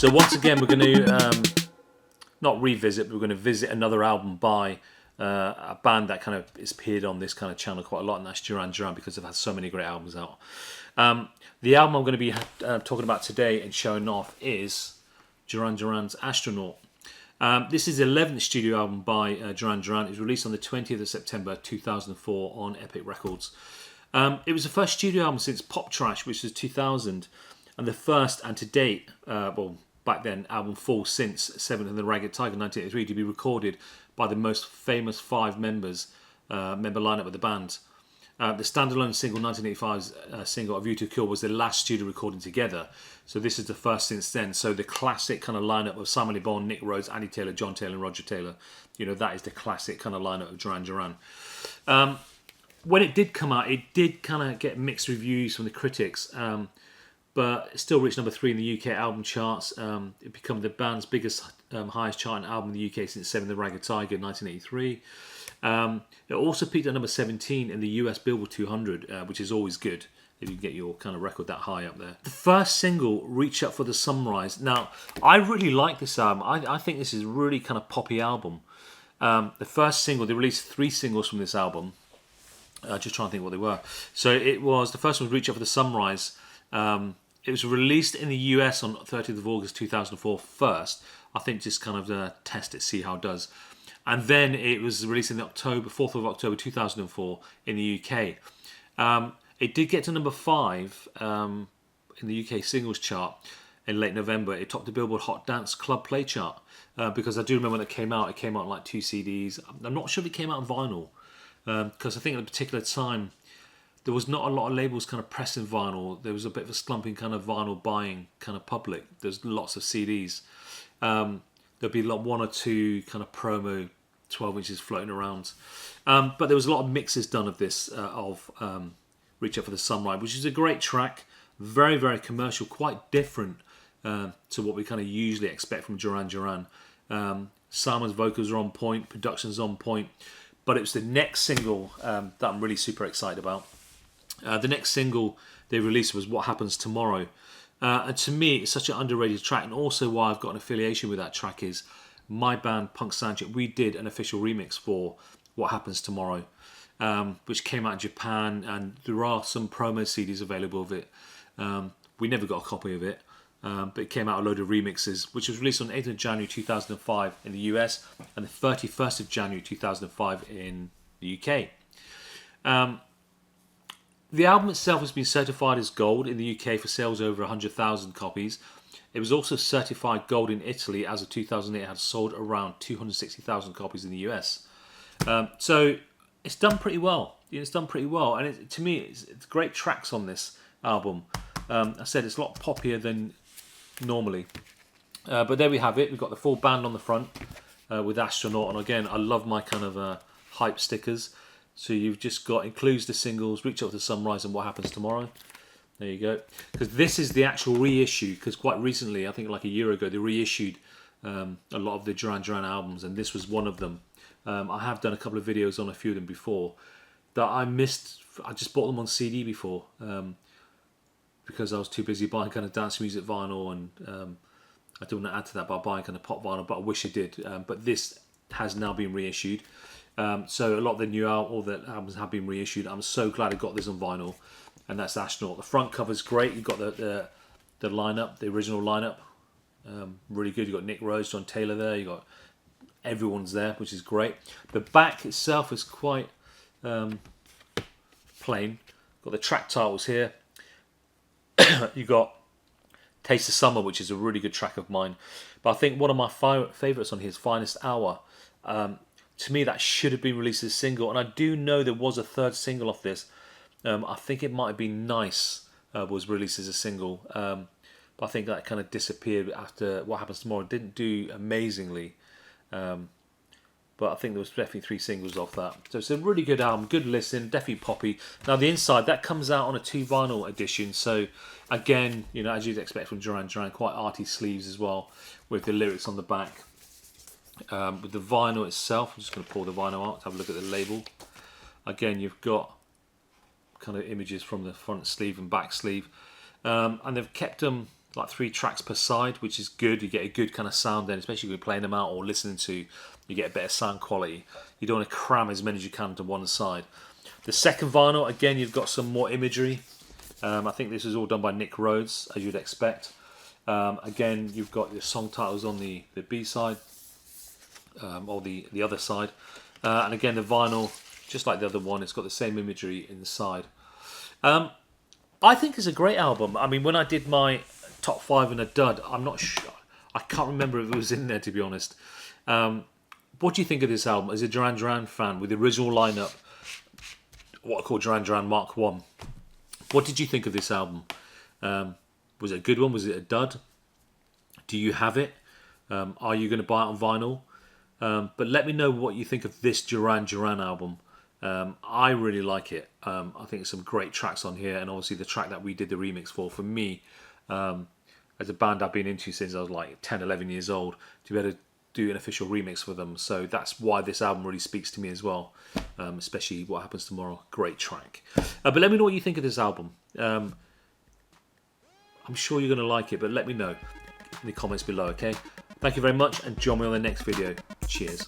So once again, we're going to not revisit, but we're going to visit another album by a band that kind of has appeared on this kind of channel quite a lot, and that's Duran because they've had so many great albums out. The album I'm going to be talking about today and showing off is Duran's Astronaut. This is the 11th studio album by Duran. It was released on the 20th of September 2004 on Epic Records. It was the first studio album since Pop Trash, which was 2000, and the first, and to date, back then, album full since 7th and the Ragged Tiger 1983 to be recorded by the most famous 5 member lineup of the band. The standalone single, 1985's single, A View to Kill, was the last studio recording together. So this is the first since then. So the classic kind of lineup of Simon Le Bon, Nick Rhodes, Andy Taylor, John Taylor and Roger Taylor, that is the classic kind of lineup of Duran. When it did come out, it did kind of get mixed reviews from the critics, but it still reached number 3 in the UK album charts. It became the band's biggest, highest charting album in the UK since 7 The Ragged Tiger in 1983. It also peaked at number 17 in the US Billboard 200, which is always good if you can get your kind of record that high up there. The first single, Reach Up for the Sunrise. Now, I really like this album. I think this is a really kind of poppy album. The first single, they released 3 singles from this album. Just trying to think what they were. So the first one was Reach Up for the Sunrise. It was released in the US on 30th of August 2004 first. I think just kind of test it, see how it does. And then it was released in 4th of October 2004 in the UK. It did get to number 5 in the UK singles chart in late November. It topped the Billboard Hot Dance Club Play chart because I do remember when it came out on like 2 CDs. I'm not sure if it came out on vinyl because I think at a particular time there was not a lot of labels kind of pressing vinyl. There was a bit of a slumping kind of vinyl buying kind of public. There's lots of CDs. There'll be like 1 or 2 kind of promo 12 inches floating around. But there was a lot of mixes done of this, Reach Up for the Sunrise, which is a great track. Very, very commercial, quite different to what we kind of usually expect from Duran. Simon's vocals are on point, production's on point. But it was the next single that I'm really super excited about. The next single they released was What Happens Tomorrow. And to me, it's such an underrated track. And also why I've got an affiliation with that track is my band, Punx Soundcheck, we did an official remix for What Happens Tomorrow, which came out in Japan. And there are some promo CDs available of it. We never got a copy of it. But it came out a load of remixes, which was released on 8th of January 2005 in the US and the 31st of January 2005 in the UK. The album itself has been certified as gold in the UK for sales over 100,000 copies. It was also certified gold in Italy as of 2008. It had sold around 260,000 copies in the US. So it's done pretty well. And to me, it's great tracks on this album. I said it's a lot poppier than normally. But there we have it. We've got the full band on the front with Astronaut. And again, I love my kind of hype stickers. So you've just includes the singles, Reach Up to the Sunrise and What Happens Tomorrow. There you go. Because this is the actual reissue. Because quite recently, I think like a year ago, they reissued a lot of the Duran albums. And this was one of them. I have done a couple of videos on a few of them before that I missed. I just bought them on CD before. Because I was too busy buying kind of dance music vinyl. And I don't want to add to that by buying kind of pop vinyl. But I wish I did. But this has now been reissued. So a lot of the new albums have been reissued. I'm so glad I got this on vinyl, and that's Astronaut. The front cover's great. You've got the lineup, the original lineup, really good. You've got Nick Rhodes, John Taylor there. You got everyone's there, which is great. The back itself is quite plain. Got the track titles here. You got Taste of Summer, which is a really good track of mine. But I think one of my favourites on here is Finest Hour. To me, that should have been released as a single. And I do know there was a 3rd single off this. I think it might have been Nice was released as a single. But I think that kind of disappeared after What Happens Tomorrow. It didn't do amazingly. But I think there was definitely 3 singles off that. So it's a really good album, good listen, definitely poppy. Now the inside, that comes out on a 2 vinyl edition. So again, as you'd expect from Duran, quite arty sleeves as well, with the lyrics on the back. With the vinyl itself, I'm just going to pull the vinyl out to have a look at the label. Again, you've got kind of images from the front sleeve and back sleeve. And they've kept them like 3 tracks per side, which is good. You get a good kind of sound then, especially if you're playing them out or listening to, you get a better sound quality. You don't want to cram as many as you can to one side. The second vinyl, again, you've got some more imagery. I think this is all done by Nick Rhodes, as you'd expect. Again, you've got your song titles on the B side, or the other side. And again, the vinyl, just like the other one, it's got the same imagery inside. I think it's a great album. I mean, when I did my top 5 and a dud, I'm not sure. I can't remember if it was in there, to be honest. What do you think of this album? As a Duran Duran fan, with the original lineup, what I call Duran Duran Mark 1. What did you think of this album? Was it a good one? Was it a dud? Do you have it? Are you going to buy it on vinyl? But let me know what you think of this Duran Duran album. I really like it. I think there's some great tracks on here, and obviously the track that we did the remix for me, as a band I've been into since I was like 10, 11 years old, to be able to do an official remix for them. So that's why this album really speaks to me as well, especially What Happens Tomorrow. Great track. But let me know what you think of this album. I'm sure you're going to like it, but let me know in the comments below, okay? Thank you very much, and join me on the next video. Cheers.